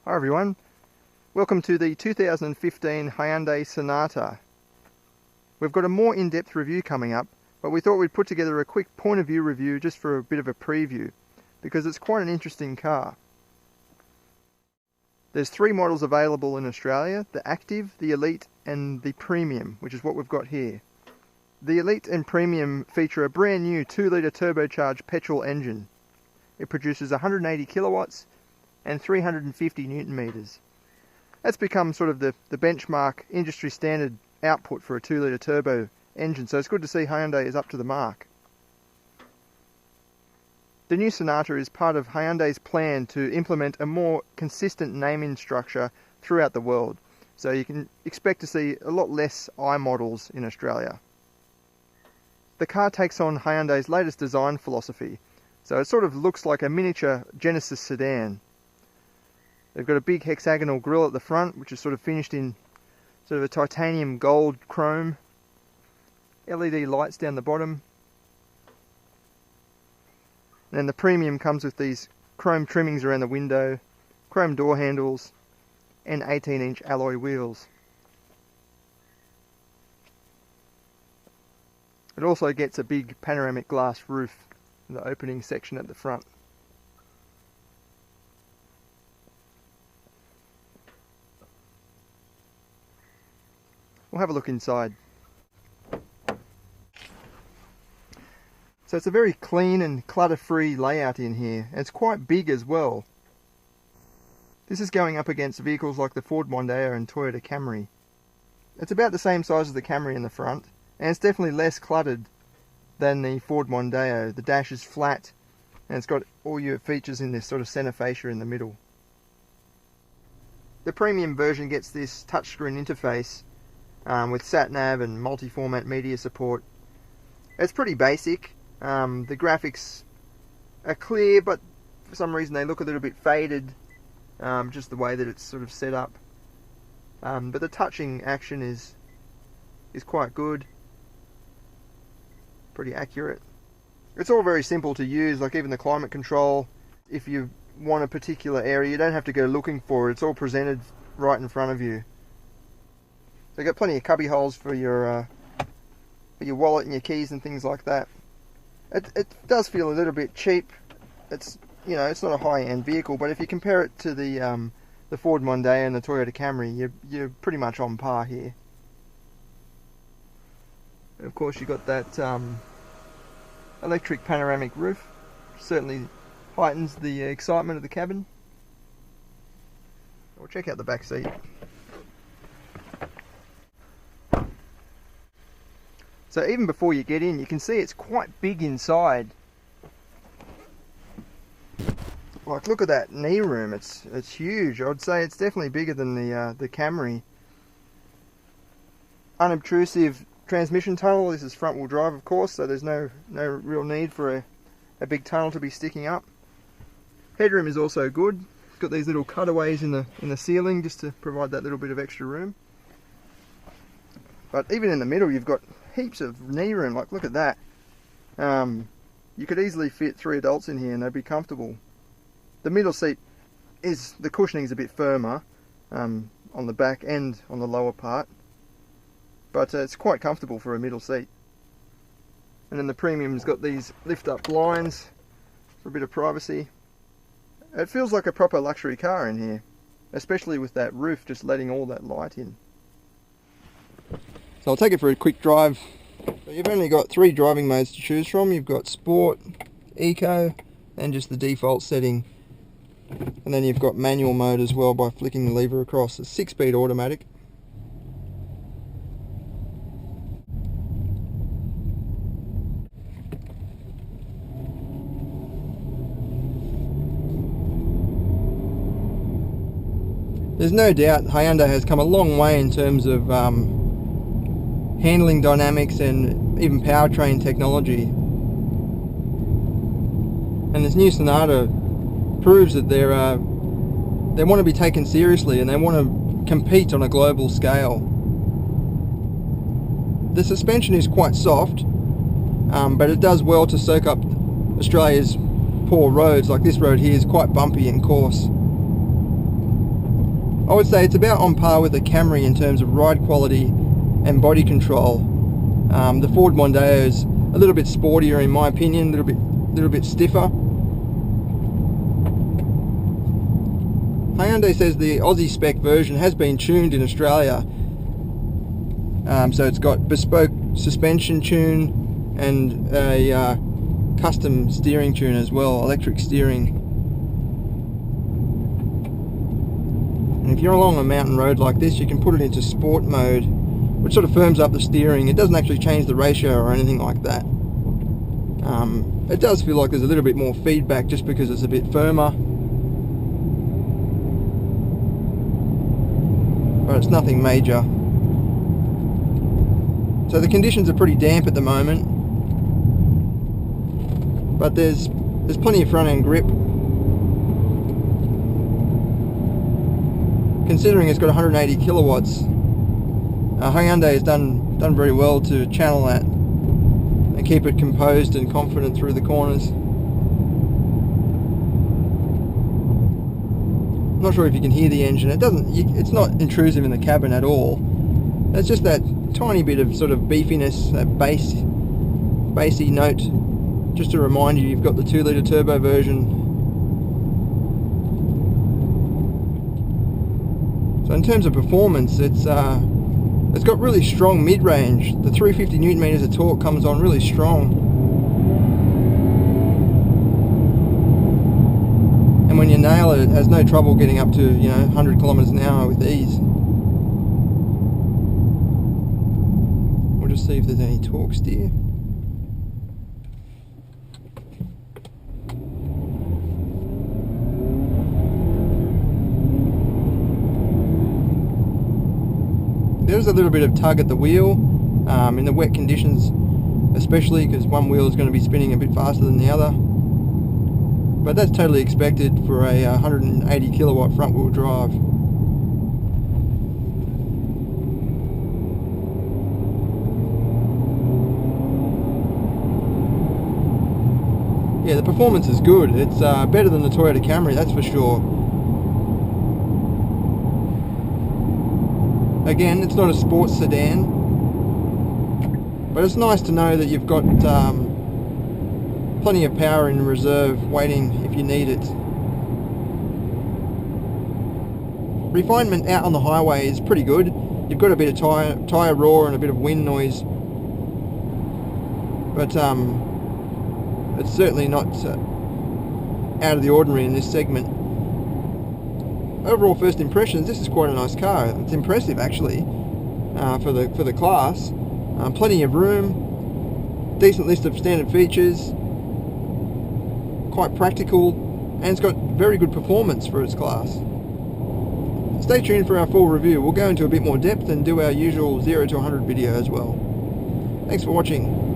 Hi everyone, welcome to the 2015 Hyundai Sonata. We've got a more in-depth review coming up, but we thought we'd put together a quick point of view review just for a bit of a preview, because it's quite an interesting car. There's three models available in Australia: the Active, the Elite and the Premium, which is what we've got here. The Elite and Premium feature a brand new 2-litre turbocharged petrol engine. It produces 180 kilowatts and 350 newton meters. That's become sort of the benchmark industry standard output for a 2-litre turbo engine, so it's good to see Hyundai is up to the mark. The new Sonata is part of Hyundai's plan to implement a more consistent naming structure throughout the world, so you can expect to see a lot less I models in Australia. The car takes on Hyundai's latest design philosophy, so it sort of looks like a miniature Genesis sedan. They've got a big hexagonal grille at the front, which is sort of finished in sort of a titanium gold chrome. LED lights down the bottom. And then the Premium comes with these chrome trimmings around the window, chrome door handles, and 18-inch alloy wheels. It also gets a big panoramic glass roof in the opening section at the front. We'll have a look inside. So it's a very clean and clutter-free layout in here, and it's quite big as well. This is going up against vehicles like the Ford Mondeo and Toyota Camry. It's about the same size as the Camry in the front, and it's definitely less cluttered than the Ford Mondeo. The dash is flat, and it's got all your features in this sort of center fascia in the middle. The Premium version gets this touchscreen interface with sat-nav and multi-format media support. It's pretty basic. The graphics are clear, but for some reason they look a little bit faded, just the way that it's sort of set up. But the touching action is quite good, pretty accurate. It's all very simple to use, like even the climate control. If you want a particular area, you don't have to go looking for it. It's all presented right in front of you. So you've got plenty of cubby holes for your wallet and your keys and things like that. It does feel a little bit cheap. It's, you know, it's not a high-end vehicle, but if you compare it to the Ford Mondeo and the Toyota Camry, you're pretty much on par here. And of course, you've got that electric panoramic roof. Certainly heightens the excitement of the cabin. We'll check out the back seat. So even before you get in, you can see it's quite big inside. Like, look at that knee room. It's huge. I'd say it's definitely bigger than the Camry. Unobtrusive transmission tunnel. This is front wheel drive, of course, so there's no real need for a big tunnel to be sticking up. Headroom is also good. It's got these little cutaways in the ceiling just to provide that little bit of extra room. But even in the middle, you've got heaps of knee room. Like, look at that. You could easily fit 3 adults in here and they'd be comfortable. The middle seat the cushioning is a bit firmer on the back and on the lower part, but it's quite comfortable for a middle seat. And then the Premium's got these lift up blinds for a bit of privacy. It feels like a proper luxury car in here, especially with that roof just letting all that light in. So I'll take it for a quick drive. So you've only got 3 driving modes to choose from. You've got Sport, Eco, and just the default setting. And then you've got manual mode as well by flicking the lever across. It's 6-speed automatic. There's no doubt Hyundai has come a long way in terms of handling dynamics and even powertrain technology. And this new Sonata proves that they want to be taken seriously and they want to compete on a global scale. The suspension is quite soft, but it does well to soak up Australia's poor roads. Like this road here is quite bumpy and coarse. I would say it's about on par with the Camry in terms of ride quality and body control. The Ford Mondeo is a little bit sportier in my opinion, a little bit stiffer. Hyundai says the Aussie spec version has been tuned in Australia, so it's got bespoke suspension tune and a custom steering tune as well, electric steering. And if you're along a mountain road like this, you can put it into sport mode, which sort of firms up the steering. It doesn't actually change the ratio or anything like that. It does feel like there's a little bit more feedback just because it's a bit firmer, but it's nothing major. So the conditions are pretty damp at the moment, but there's plenty of front end grip. Considering it's got 180 kilowatts, Hyundai has done very well to channel that and keep it composed and confident through the corners. I'm not sure if you can hear the engine. It's not intrusive in the cabin at all. It's just that tiny bit of sort of beefiness, that bassy note, just to remind you you've got the 2 litre turbo version. So in terms of performance, it's got really strong mid-range. The 350 newton meters of torque comes on really strong, and when you nail it, it has no trouble getting up to 100 kilometers an hour with ease. We'll just see if there's any torque steer. There's a little bit of tug at the wheel in the wet conditions, especially because one wheel is going to be spinning a bit faster than the other, but that's totally expected for a 180 kilowatt front wheel drive. Yeah, the performance is good. It's better than the Toyota Camry, that's for sure. Again, it's not a sports sedan, but it's nice to know that you've got plenty of power in reserve waiting if you need it. Refinement out on the highway is pretty good. You've got a bit of tyre roar and a bit of wind noise, but it's certainly not out of the ordinary in this segment. Overall first impressions, this is quite a nice car. It's impressive actually for the class. Plenty of room, decent list of standard features, quite practical, and it's got very good performance for its class. Stay tuned for our full review. We'll go into a bit more depth and do our usual 0 to 100 video as well. Thanks for watching.